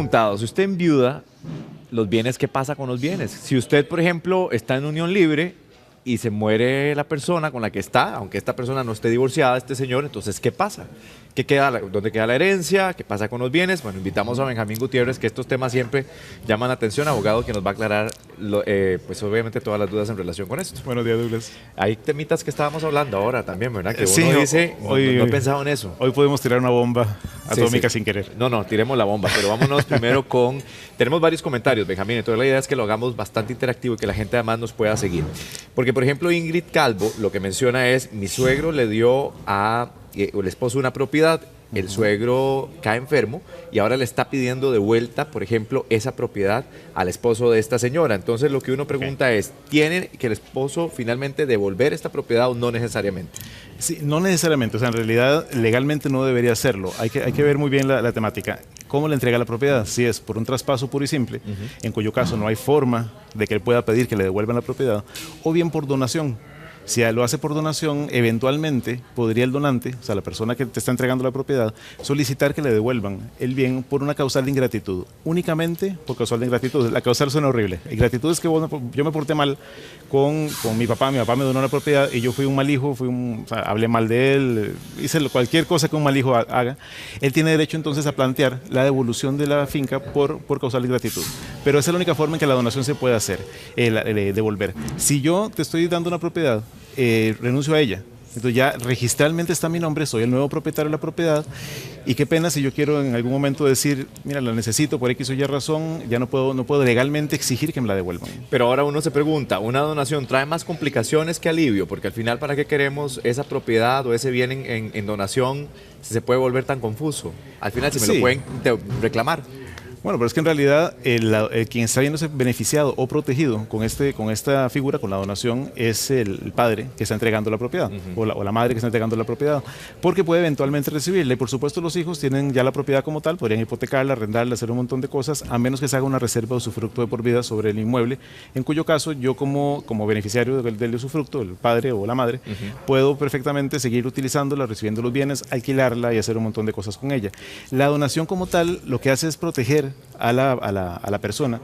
Preguntado, si usted enviuda, los bienes, ¿qué pasa con los bienes? Si usted, por ejemplo, está en unión libre y se muere la persona con la que está, aunque esta persona no esté divorciada, este señor, entonces, ¿qué pasa? ¿Qué queda, dónde queda la herencia? ¿Qué pasa con los bienes? Bueno, invitamos a Benjamín Gutiérrez, que estos temas siempre llaman la atención, abogado, que nos va a aclarar, pues obviamente, todas las dudas en relación con esto. Buenos días, Douglas. Hay temitas que estábamos hablando ahora también, ¿verdad? Que Sí, uno dice, hoy, no he pensado en eso. Hoy podemos tirar una bomba atómica sin querer. No, tiremos la bomba, pero vámonos primero con... Tenemos varios comentarios, Benjamín, entonces la idea es que lo hagamos bastante interactivo y que la gente además nos pueda seguir. Porque, por ejemplo, Ingrid Calvo lo que menciona es, mi suegro le dio a el esposo una propiedad, el suegro cae enfermo y ahora le está pidiendo de vuelta, por ejemplo, esa propiedad al esposo de esta señora. Entonces lo que uno pregunta es, ¿tiene que el esposo finalmente devolver esta propiedad o no necesariamente? Sí, no necesariamente, o sea, en realidad legalmente no debería hacerlo. Hay que ver muy bien la temática. ¿Cómo le entrega la propiedad? Si es por un traspaso puro y simple, en cuyo caso no hay forma de que él pueda pedir que le devuelvan la propiedad, o bien por donación. Si lo hace por donación, eventualmente podría el donante, o sea, la persona que te está entregando la propiedad, solicitar que le devuelvan el bien por una causal de ingratitud. Únicamente por causal de ingratitud. La causal suena horrible. Ingratitud es que yo me porté mal con mi papá me donó la propiedad y yo fui un mal hijo, o sea, hablé mal de él, hice cualquier cosa que un mal hijo haga. Él tiene derecho entonces a plantear la devolución de la finca por causal de ingratitud. Pero esa es la única forma en que la donación se puede hacer, devolver. Si yo te estoy dando una propiedad, renuncio a ella. Entonces ya registralmente está mi nombre, soy el nuevo propietario de la propiedad y qué pena si yo quiero en algún momento decir, mira, la necesito por X o Y razón, ya no puedo legalmente exigir que me la devuelvan. Pero ahora uno se pregunta, ¿una donación trae más complicaciones que alivio? Porque al final, ¿para qué queremos esa propiedad o ese bien en donación si se puede volver tan confuso? Al final, si me lo pueden reclamar. Bueno, pero es que en realidad quien está viéndose beneficiado o protegido con esta figura, con la donación, es el padre que está entregando la propiedad o la madre que está entregando la propiedad, porque puede eventualmente recibirla. Y por supuesto los hijos tienen ya la propiedad como tal, podrían hipotecarla, arrendarla, hacer un montón de cosas, a menos que se haga una reserva de usufructo de por vida sobre el inmueble, en cuyo caso yo como beneficiario del usufructo, el padre o la madre, puedo perfectamente seguir utilizándola, recibiendo los bienes, alquilarla y hacer un montón de cosas con ella. La donación como tal lo que hace es proteger a la persona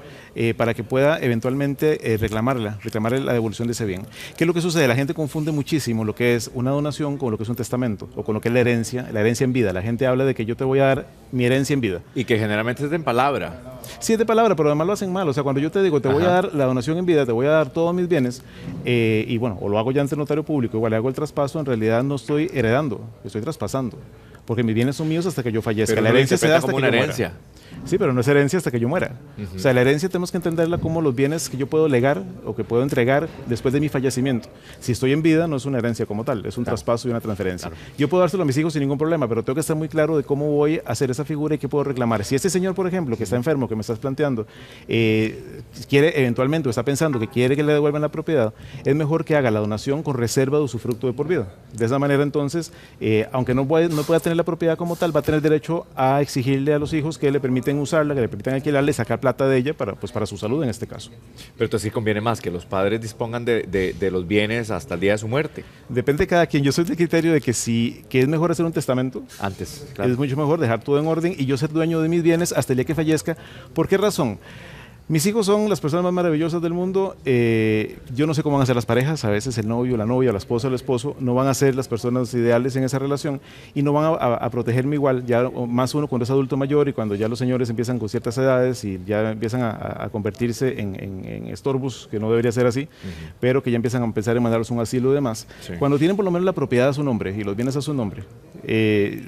para que pueda eventualmente reclamar la devolución de ese bien. ¿Qué es lo que sucede? La gente confunde muchísimo lo que es una donación con lo que es un testamento o con lo que es la herencia en vida. La gente habla de que yo te voy a dar mi herencia en vida. Y que generalmente es en palabra. Sí, es de palabra, pero además lo hacen mal. O sea, cuando yo te digo, te voy a dar la donación en vida, te voy a dar todos mis bienes, y bueno, o lo hago ya ante el notario público, igual le hago el traspaso, en realidad no estoy heredando, estoy traspasando. Porque mis bienes son míos hasta que yo fallezca. Pero la herencia se da hasta como que una yo herencia. muera. Sí, pero no es herencia hasta que yo muera. O sea, la herencia tenemos que entenderla como los bienes que yo puedo legar o que puedo entregar después de mi fallecimiento. Si estoy en vida, no es una herencia como tal, es un traspaso y una transferencia. Yo puedo dárselo a mis hijos sin ningún problema, pero tengo que estar muy claro de cómo voy a hacer esa figura y qué puedo reclamar. Si este señor, por ejemplo, que está enfermo, que me estás planteando, quiere eventualmente o está pensando que quiere que le devuelvan la propiedad, es mejor que haga la donación con reserva de usufructo de por vida. De esa manera, entonces, aunque no pueda tener la propiedad como tal, va a tener derecho a exigirle a los hijos que le permiten usarla, que le permiten alquilarle, sacar plata de ella para su salud en este caso. Pero entonces sí conviene más que los padres dispongan de los bienes hasta el día de su muerte. Depende de cada quien. Yo soy del criterio de que que es mejor hacer un testamento. Antes, claro. Es mucho mejor dejar todo en orden y yo ser dueño de mis bienes hasta el día que fallezca. ¿Por qué razón? Mis hijos son las personas más maravillosas del mundo. Yo no sé cómo van a ser las parejas. A veces el novio, la novia, la esposa, el esposo no van a ser las personas ideales en esa relación y no van a protegerme igual. Ya más uno cuando es adulto mayor y cuando ya los señores empiezan con ciertas edades y ya empiezan a convertirse en estorbos, que no debería ser así, pero que ya empiezan a pensar en mandarlos a un asilo y demás. Sí. Cuando tienen por lo menos la propiedad a su nombre y los bienes a su nombre,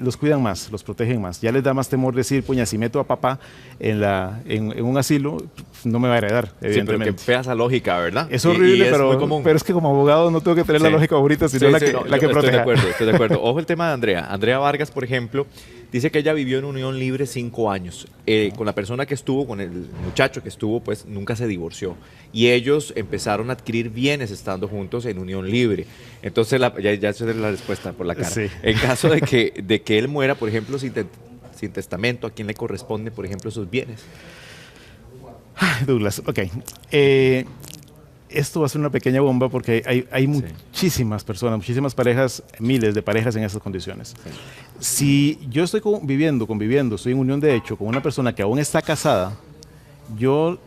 los cuidan más, los protegen más. Ya les da más temor decir, puña, si meto a papá en un asilo, no me va a heredar, evidentemente. Sí, pero qué fea esa lógica, ¿verdad? Es horrible, es muy común. Pero es que como abogado no tengo que tener la lógica favorita, sino la que proteja. Estoy de acuerdo. Ojo el tema de Andrea. Andrea Vargas, por ejemplo, dice que ella vivió en unión libre 5 años. Con la persona que estuvo, con el muchacho que estuvo, pues nunca se divorció. Y ellos empezaron a adquirir bienes estando juntos en unión libre. Entonces, ya esa es la respuesta por la cara. Sí. En caso de que él muera, por ejemplo, sin testamento, ¿a quién le corresponde, por ejemplo, esos bienes? Douglas, ok. esto va a ser una pequeña bomba porque hay Sí. muchísimas personas, muchísimas parejas, miles de parejas en esas condiciones. Sí. Si yo estoy conviviendo, estoy en unión de hecho con una persona que aún está casada, yo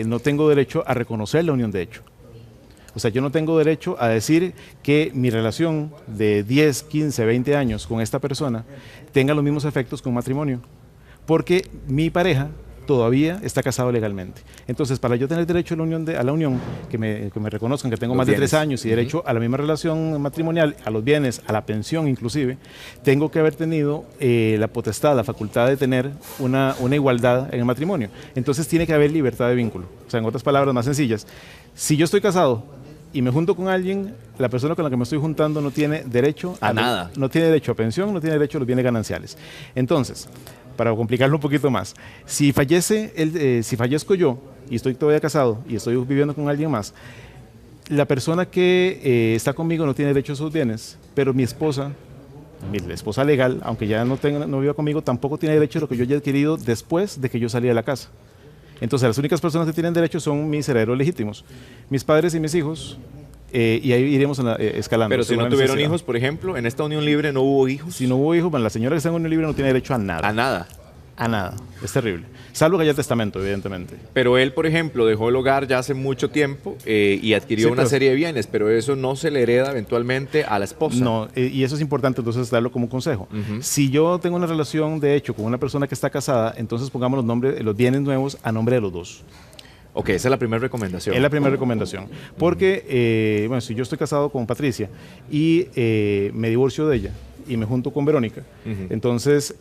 no tengo derecho a reconocer la unión de hecho. O sea, yo no tengo derecho a decir que mi relación de 10, 15, 20 años con esta persona tenga los mismos efectos que un matrimonio, porque mi pareja todavía está casado legalmente. Entonces, para yo tener derecho a la unión, que me reconozcan que tengo Los más de bienes. 3 años y derecho a la misma relación matrimonial, a los bienes, a la pensión inclusive, tengo que haber tenido la potestad, la facultad de tener una igualdad en el matrimonio. Entonces, tiene que haber libertad de vínculo. O sea, en otras palabras más sencillas, si yo estoy casado y me junto con alguien, la persona con la que me estoy juntando no tiene derecho A nada. No tiene derecho a pensión, no tiene derecho a los bienes gananciales. Entonces, para complicarlo un poquito más, si fallezco yo y estoy todavía casado y estoy viviendo con alguien más, la persona que está conmigo no tiene derecho a esos bienes, pero mi esposa legal, aunque ya no viva conmigo, tampoco tiene derecho a lo que yo haya adquirido después de que yo salí de la casa. Entonces, las únicas personas que tienen derecho son mis herederos legítimos, mis padres y mis hijos, y ahí iremos escalando. Pero si según no la tuvieron necesidad. hijos, por ejemplo, en esta unión libre no hubo hijos. Si no hubo hijos, bueno, la señora que está en unión libre no tiene derecho a nada. A nada. A nada. Es terrible. Salvo que haya testamento, evidentemente. Pero él, por ejemplo, dejó el hogar ya hace mucho tiempo y adquirió Sí, una pero- serie de bienes, pero eso no se le hereda eventualmente a la esposa. No, y eso es importante entonces darlo como un consejo. Ujú. Si yo tengo una relación de hecho con una persona que está casada, entonces pongamos los bienes nuevos a nombre de los dos. Ok, esa es la primera recomendación. Es la primera recomendación. Porque, bueno, si yo estoy casado con Patricia y me divorcio de ella y me junto con Verónica, Ujú. entonces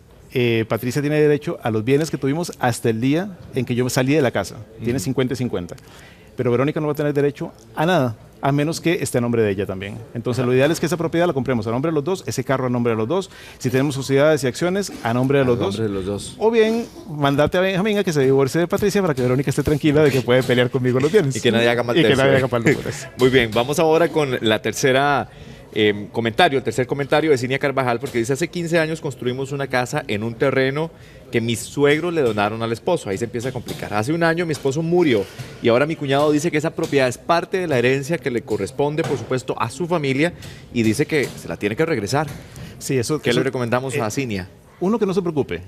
Patricia tiene derecho a los bienes que tuvimos hasta el día en que yo salí de la casa. Tiene 50 y 50. Pero Verónica no va a tener derecho a nada, a menos que esté a nombre de ella también. Entonces, lo ideal es que esa propiedad la compremos a nombre de los dos, ese carro a nombre de los dos, si tenemos sociedades y acciones, a nombre de los dos. Nombre de los dos. O bien, mandate a Benjamín a que se divorcie de Patricia para que Verónica esté tranquila de que puede pelear conmigo los bienes. Y que nadie haga mal Y que tercio. nadie haga mal tercio. Muy bien, vamos ahora con la tercera el tercer comentario de Cinia Carvajal, porque dice: hace 15 años construimos una casa en un terreno que mis suegros le donaron al esposo. Ahí se empieza a complicar. Hace un año mi esposo murió y ahora mi cuñado dice que esa propiedad es parte de la herencia que le corresponde, por supuesto, a su familia, y dice que se la tiene que regresar. Sí, eso, ¿Qué eso- le recomendamos a Cinia? Uno, que no se preocupe.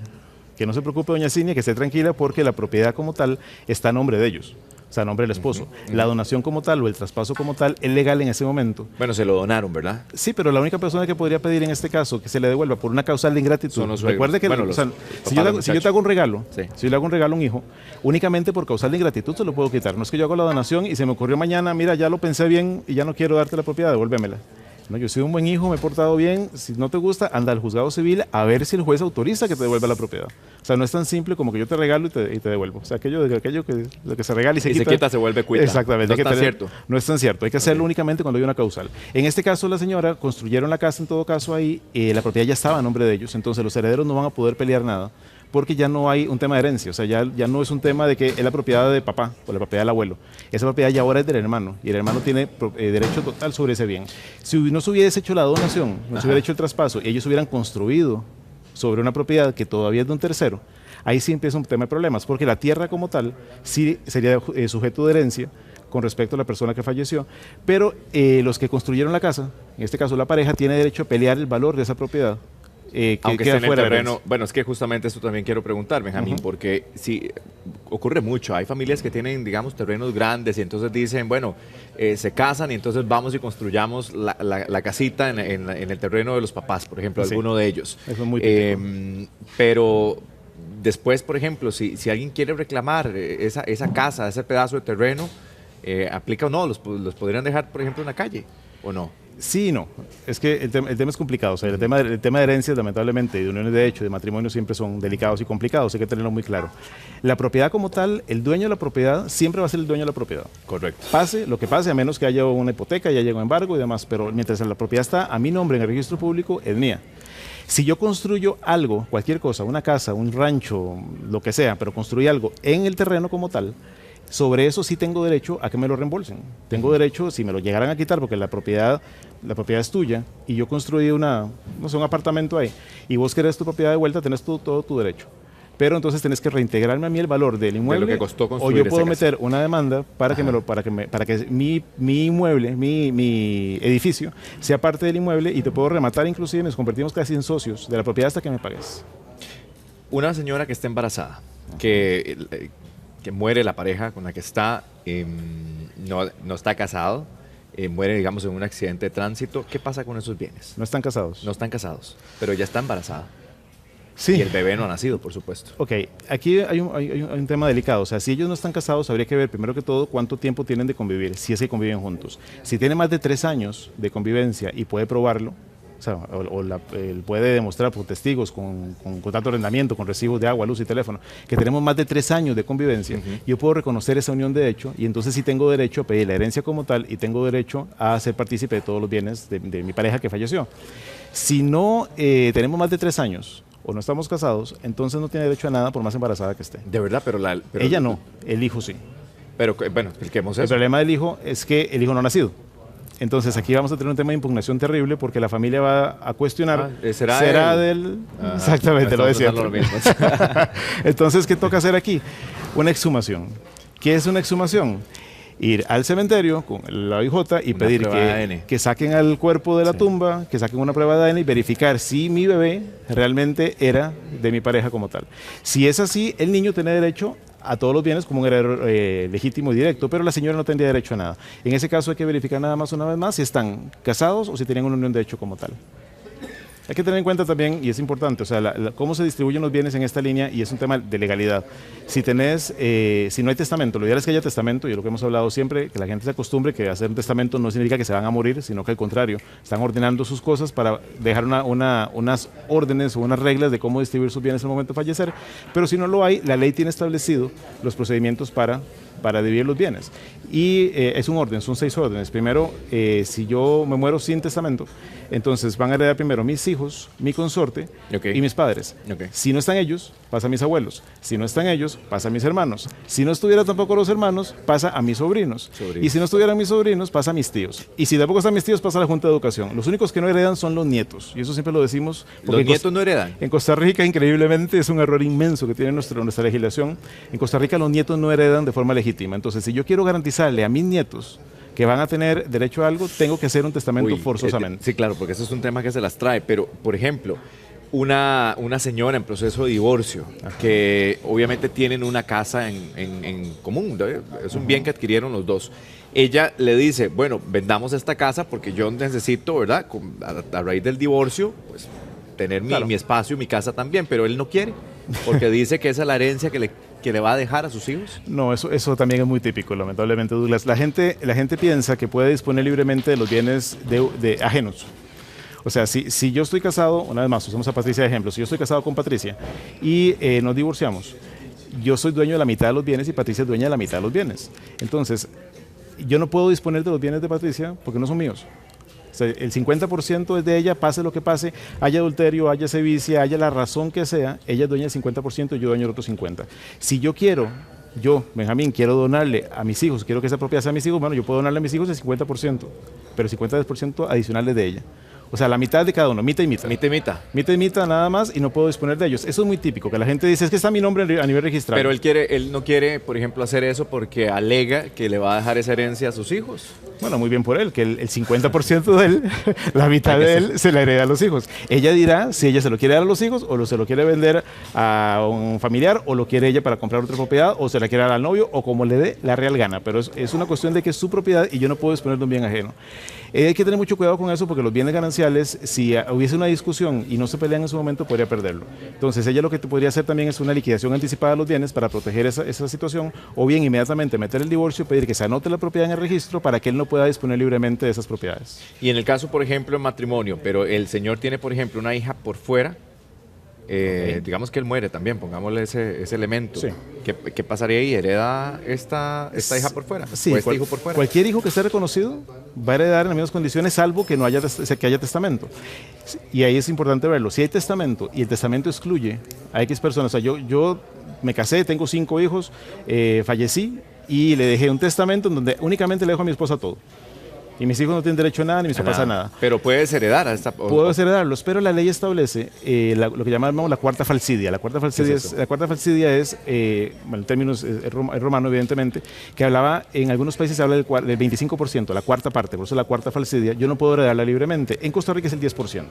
Que no se preocupe, doña Cinia, que esté tranquila porque la propiedad como tal está a nombre de ellos. O sea, a nombre del esposo. La donación como tal o el traspaso como tal es legal en ese momento. Bueno, se lo donaron, ¿verdad? Sí, pero la única persona que podría pedir en este caso que se le devuelva por una causal de ingratitud. Son los suegros. Recuerde que Bueno, o sea, los si, papás del si yo te muchacho. hago un regalo, Sí. si yo le hago un regalo a un hijo, únicamente por causal de ingratitud se lo puedo quitar. No es que yo hago la donación y se me ocurrió mañana, mira, ya lo pensé bien y ya no quiero darte la propiedad, devuélvemela. No, yo soy un buen hijo, me he portado bien. Si no te gusta, anda al juzgado civil a ver si el juez autoriza que te devuelva la propiedad. O sea, no es tan simple como que yo te regalo y te devuelvo. O sea, aquello que lo que se regala y se Y se quita, se vuelve cuita. Exactamente. No hay que es tan tener- cierto. No es tan cierto. Hay que hacerlo únicamente cuando hay una causal. En este caso, la señora construyeron la casa en todo caso ahí. La propiedad ya estaba a nombre de ellos. Entonces, los herederos no van a poder pelear nada porque ya no hay un tema de herencia. O sea, ya no es un tema de que es la propiedad de papá o la propiedad del abuelo. Esa propiedad ya ahora es del hermano y el hermano tiene derecho total sobre ese bien. Si no se hubiese hecho la donación, no se hubiera hecho el traspaso y ellos hubieran construido sobre una propiedad que todavía es de un tercero, ahí sí empieza un tema de problemas, porque la tierra como tal sí sería sujeto de herencia con respecto a la persona que falleció, pero los que construyeron la casa, en este caso la pareja, tiene derecho a pelear el valor de esa propiedad. Que Aunque queda esté en el fuera de terreno. herencia. Bueno, es que justamente esto también quiero preguntar, Benjamín, porque sí, ocurre mucho. Hay familias que tienen, digamos, terrenos grandes y entonces dicen, bueno, se casan y entonces vamos y construyamos la casita en el terreno de los papás, por ejemplo, Sí. alguno de ellos. Eso es muy típico. Pero después, por ejemplo, si alguien quiere reclamar esa casa, ese pedazo de terreno, ¿aplica o no? ¿Los podrían dejar, por ejemplo, en la calle o no? Sí y no. Es que el tema es complicado. O sea, el tema de herencias, lamentablemente, y de uniones de hecho, de matrimonio, siempre son delicados y complicados. Hay que tenerlo muy claro. La propiedad como tal, el dueño de la propiedad siempre va a ser el dueño de la propiedad. Correcto. Pase lo que pase, a menos que haya una hipoteca, ya llega un embargo y demás. Pero mientras la propiedad está a mi nombre en el registro público, es mía. Si yo construyo algo, cualquier cosa, una casa, un rancho, lo que sea, pero construí algo en el terreno como tal, sobre eso sí tengo derecho a que me lo reembolsen. Tengo derecho, si me lo llegaran a quitar, porque la propiedad es tuya y yo construí un apartamento ahí y vos querés tu propiedad de vuelta, tenés todo tu derecho. pero entonces tenés que reintegrarme a mí el valor del inmueble, que costó o construir yo esa puedo casa. meter una demanda para que mi inmueble, mi edificio, sea parte del inmueble y te puedo rematar, inclusive nos convertimos casi en socios de la propiedad hasta que me pagues. Una señora que está embarazada, que muere la pareja con la que está, no está casado, muere, digamos, en un accidente de tránsito, ¿qué pasa con esos bienes? No están casados. No están casados, pero ya está embarazada. Sí. Y el bebé no ha nacido, por supuesto. Ok, aquí hay un tema delicado. O sea, si ellos no están casados, habría que ver primero que todo cuánto tiempo tienen de convivir, si es que conviven juntos. Si tiene más de 3 años de convivencia y puede probarlo, o sea, él puede demostrar por testigos, con contrato de arrendamiento, con recibos de agua, luz y teléfono, que tenemos más de 3 años de convivencia, yo puedo reconocer esa unión de hecho y entonces sí tengo derecho a pedir la herencia como tal y tengo derecho a ser partícipe de todos los bienes de mi pareja que falleció. Si no tenemos más de 3 años o no estamos casados, entonces no tiene derecho a nada por más embarazada que esté. De verdad, pero Ella no, el hijo sí. Pero bueno, expliquemos El eso. problema del hijo es que el hijo no ha nacido. Entonces aquí vamos a tener un tema de impugnación terrible porque la familia va a cuestionar, ¿será del...? Ajá, Exactamente, lo decía. lo mismo. Entonces, ¿qué toca hacer aquí? Una exhumación. ¿Qué es una exhumación? Ir al cementerio con la OIJ y Una pedir prueba de ADN. que saquen al cuerpo de la tumba, que saquen una prueba de ADN y verificar si mi bebé realmente era de mi pareja como tal. Si es así, el niño tiene derecho a todos los bienes como un heredero legítimo y directo, pero la señora no tendría derecho a nada. En ese caso hay que verificar nada más una vez más si están casados o si tienen una unión de hecho como tal. Hay que tener en cuenta también, y es importante, o sea, cómo se distribuyen los bienes en esta línea, y es un tema de legalidad. Si no hay testamento, lo ideal es que haya testamento, y es lo que hemos hablado siempre, que la gente se acostumbre que hacer un testamento no significa que se van a morir, sino que al contrario, están ordenando sus cosas para dejar unas órdenes o unas reglas de cómo distribuir sus bienes en el momento de fallecer, pero si no lo hay, la ley tiene establecido los procedimientos para dividir los bienes. Y es un orden, son 6 órdenes. Primero, si yo me muero sin testamento, entonces van a heredar primero mis hijos, mi consorte y mis padres. Si no están ellos, pasa a mis abuelos. Si no están ellos, pasa a mis hermanos. Si no estuvieran tampoco los hermanos, pasa a mis sobrinos. Y si no estuvieran mis sobrinos, pasa a mis tíos. Y si tampoco están mis tíos, pasa a la Junta de Educación. Los únicos que no heredan son los nietos. Y eso siempre lo decimos. ¿Los nietos no heredan? En Costa Rica, increíblemente, es un error inmenso que tiene nuestra legislación. En Costa Rica los nietos no heredan de forma legítima. Entonces, si yo quiero garantizarle a mis nietos que van a tener derecho a algo, tengo que hacer un testamento forzosamente. Sí, claro, porque ese es un tema que se las trae. Pero, por ejemplo, una señora en proceso de divorcio, que obviamente tienen una casa en común, ¿no? Es un bien que adquirieron los dos. Ella le dice, bueno, vendamos esta casa porque yo necesito, ¿verdad? A raíz del divorcio, pues tener mi espacio, mi casa también, pero él no quiere, porque dice que esa es la herencia que le va a dejar a sus hijos. No, eso también es muy típico, lamentablemente, Douglas. La gente piensa que puede disponer libremente de los bienes de ajenos. O sea, si yo estoy casado, una vez más, usamos a Patricia de ejemplo, si yo estoy casado con Patricia y nos divorciamos, yo soy dueño de la mitad de los bienes y Patricia es dueña de la mitad de los bienes. Entonces, yo no puedo disponer de los bienes de Patricia porque no son míos. O sea, el 50% es de ella, pase lo que pase, haya adulterio, haya sevicia, haya la razón que sea, ella es dueña del 50% y yo dueño del otro 50%. Si yo, Benjamín, quiero donarle a mis hijos, quiero que esa propiedad sea a mis hijos, bueno, yo puedo donarle a mis hijos el 50%, pero el 50% adicional es de ella. O sea, la mitad de cada uno, mitad y mitad. Mitad y mitad. Mitad y mitad nada más y no puedo disponer de ellos. Eso es muy típico, que la gente dice, es que está mi nombre a nivel registrado. Pero él no quiere, por ejemplo, hacer eso porque alega que le va a dejar esa herencia a sus hijos. Bueno, muy bien por él, que el 50% de él, la mitad de él, se la hereda a los hijos. Ella dirá si ella se lo quiere dar a los hijos o se lo quiere vender a un familiar o lo quiere ella para comprar otra propiedad o se la quiere dar al novio o como le dé la real gana. Pero es una cuestión de que es su propiedad y yo no puedo disponer de un bien ajeno. Hay que tener mucho cuidado con eso porque los bienes gananciales, si hubiese una discusión y no se pelean en su momento, podría perderlo. Entonces ella lo que podría hacer también es una liquidación anticipada de los bienes para proteger esa situación, o bien inmediatamente meter el divorcio y pedir que se anote la propiedad en el registro para que él no pueda disponer libremente de esas propiedades. Y en el caso, por ejemplo, en matrimonio, pero el señor tiene, por ejemplo, una hija por fuera, digamos que él muere también, pongámosle ese elemento. Sí. ¿Qué pasaría ahí? ¿Hereda esta hija por fuera? Sí, ¿O este hijo por fuera? Cualquier hijo que esté reconocido va a heredar en las mismas condiciones, salvo que no haya testamento. Y ahí es importante verlo. Si hay testamento y el testamento excluye a X personas, o sea, yo me casé, tengo 5 hijos, fallecí y le dejé un testamento en donde únicamente le dejo a mi esposa todo. Y mis hijos no tienen derecho a nada, ni mis papás a nada. Pero puedes heredar a esta... Puedo heredarlos, pero la ley establece lo que llamamos la cuarta falsidia. La cuarta falsidia es, bueno, el término es romano, evidentemente, que hablaba, en algunos países se habla del 25%, la cuarta parte, por eso la cuarta falsidia. Yo no puedo heredarla libremente. En Costa Rica es el 10%.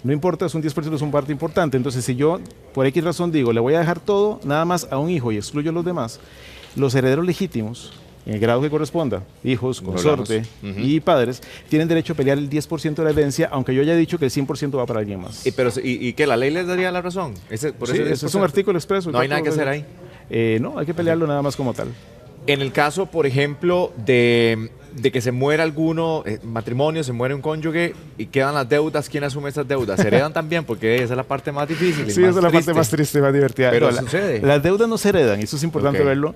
No importa, es un 10%, es una parte importante. Entonces, si yo, por X razón, digo, le voy a dejar todo nada más a un hijo y excluyo a los demás, los herederos legítimos, en el grado que corresponda, hijos, consorte y padres, tienen derecho a pelear el 10% de la herencia, aunque yo haya dicho que el 100% va para alguien más. ¿Y que la ley les daría la razón? Ese es un artículo expreso. No hay nada que hacer ahí. No, hay que pelearlo nada más como tal. En el caso, por ejemplo, de que se muera alguno, matrimonio, se muere un cónyuge y quedan las deudas, ¿quién asume esas deudas? ¿Se heredan también? Porque esa es la parte más difícil. Sí, esa es la parte más triste y más divertida. Pero sucede. Las deudas no se heredan, y eso es importante verlo.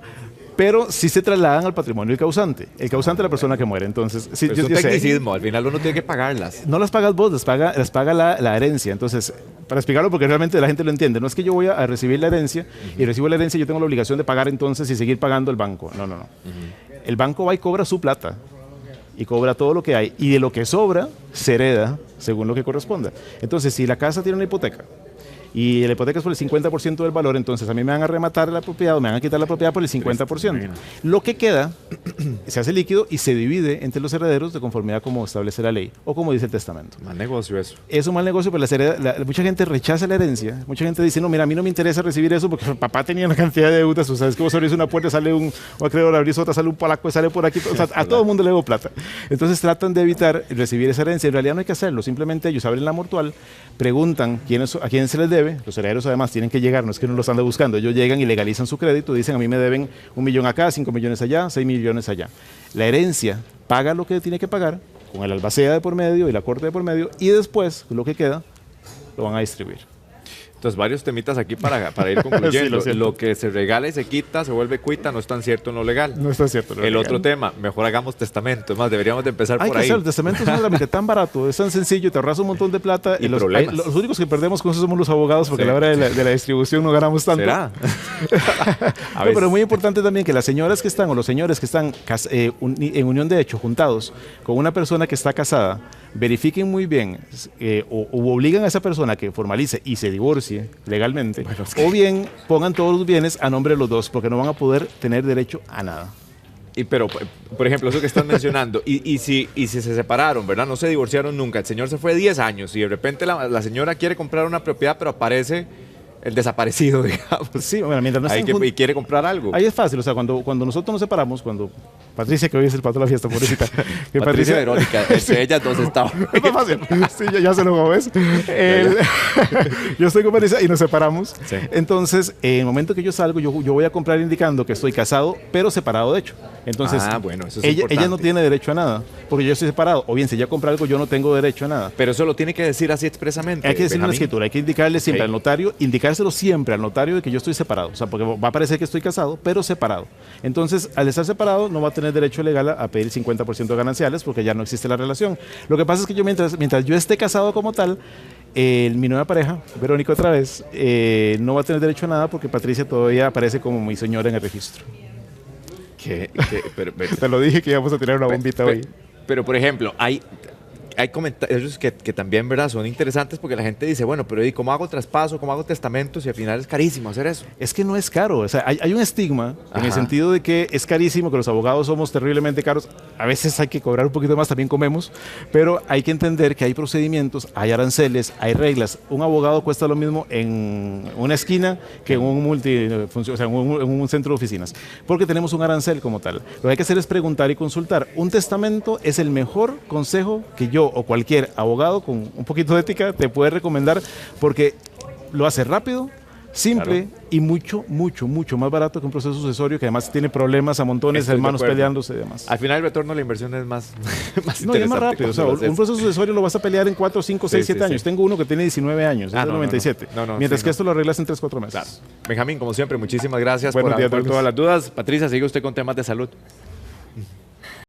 Pero sí se trasladan al patrimonio del causante. El causante es la persona que muere. Entonces, sí, es un tecnicismo, al final uno tiene que pagarlas. No las pagas vos, las paga la herencia. Entonces, para explicarlo, porque realmente la gente lo entiende, no es que yo voy a recibir la herencia y recibo la herencia, yo tengo la obligación de pagar entonces y seguir pagando el banco. No. El banco va y cobra su plata y cobra todo lo que hay. Y de lo que sobra, se hereda según lo que corresponda. Entonces, si la casa tiene una hipoteca, y la hipoteca es por el 50% del valor, entonces a mí me van a rematar la propiedad o me van a quitar la propiedad por el 50%. Lo que queda se hace líquido y se divide entre los herederos de conformidad como establece la ley o como dice el testamento. Mal negocio eso. Es un mal negocio, pero mucha gente rechaza la herencia. Mucha gente dice, no, mira, a mí no me interesa recibir eso porque papá tenía una cantidad de deudas. O sea, es que vos abrís una puerta, sale un acreedor, abrís otra, sale un polaco, sale por aquí. O sea, a todo el mundo le debo plata. Entonces tratan de evitar recibir esa herencia. En realidad no hay que hacerlo. Simplemente ellos abren la mortual, preguntan a quién se les debe. Los herederos además tienen que llegar, no es que uno los ande buscando. Ellos llegan y legalizan su crédito, dicen a mí me deben 1 millón acá, 5 millones allá, 6 millones allá. La herencia paga lo que tiene que pagar, con el albacea de por medio y la corte de por medio, y después lo que queda lo van a distribuir. Entonces, varios temitas aquí para ir concluyendo. Sí, lo que se regala y se quita, se vuelve cuita, no es tan cierto en lo legal. No es tan cierto en lo legal. Otro tema, mejor hagamos testamento. Es más, deberíamos de empezar por ahí. Hay que hacer, el testamento es un trámite tan barato, es tan sencillo, te ahorras un montón de plata. Y los únicos que perdemos con eso somos los abogados, porque a la hora de la distribución no ganamos tanto. ¿Será? Pero es muy importante también que las señoras que están o los señores que están en unión de hecho, juntados con una persona que está casada, verifiquen muy bien o obligan a esa persona que formalice y se divorcie legalmente, o bien pongan todos los bienes a nombre de los dos, porque no van a poder tener derecho a nada. Pero, por ejemplo, eso que estás mencionando, y si se separaron, ¿verdad? No se divorciaron nunca, el señor se fue 10 años y de repente la señora quiere comprar una propiedad, pero aparece el desaparecido, digamos. Sí, bueno, mientras no estén y quiere comprar algo. Ahí es fácil, o sea, cuando nosotros nos separamos, cuando Patricia, que hoy es el pato de la fiesta, pobrecita. Que Patricia Verónica, entre ellas dos estaban. Es más fácil. Sí, ya se lo ves. Yo estoy con Patricia y nos separamos. Sí. Entonces, en el momento que yo salgo, yo voy a comprar indicando que estoy casado, pero separado de hecho. Entonces, bueno, eso es ella no tiene derecho a nada, porque yo estoy separado. O bien, si ella compra algo, yo no tengo derecho a nada. Pero eso lo tiene que decir así expresamente. Hay que decirle en la escritura, hay que indicarle siempre al notario, indicárselo siempre al notario de que yo estoy separado. O sea, porque va a parecer que estoy casado, pero separado. Entonces, al estar separado, no va a tener derecho legal a pedir 50% de gananciales porque ya no existe la relación. Lo que pasa es que yo mientras yo esté casado como tal, mi nueva pareja, Verónica otra vez, no va a tener derecho a nada porque Patricia todavía aparece como mi señora en el registro. Pero, te lo dije que íbamos a tirar una bombita hoy. Pero, por ejemplo, hay comentarios que también, ¿verdad?, son interesantes porque la gente dice, bueno, pero ¿y cómo hago traspaso? ¿Cómo hago testamentos? Y al final es carísimo hacer eso. Es que no es caro. O sea, hay un estigma en el sentido de que es carísimo, que los abogados somos terriblemente caros. A veces hay que cobrar un poquito más, también comemos, pero hay que entender que hay procedimientos, hay aranceles, hay reglas. Un abogado cuesta lo mismo en una esquina que en un centro de oficinas, porque tenemos un arancel como tal. Lo que hay que hacer es preguntar y consultar. Un testamento es el mejor consejo que yo o cualquier abogado con un poquito de ética te puede recomendar, porque lo hace rápido, simple, claro, y mucho más barato que un proceso sucesorio que además tiene problemas a montones, hermanos peleándose y demás. Al final el retorno de la inversión es más no, y es más rápido. O sea, un proceso sucesorio lo vas a pelear en 4, 5, 6, 7 años. Tengo uno que tiene 19 años, es del 97. Mientras que esto lo arreglas en 3, 4 meses. Claro. Benjamín, como siempre, muchísimas gracias por todas las dudas. Patricia, sigue usted con temas de salud.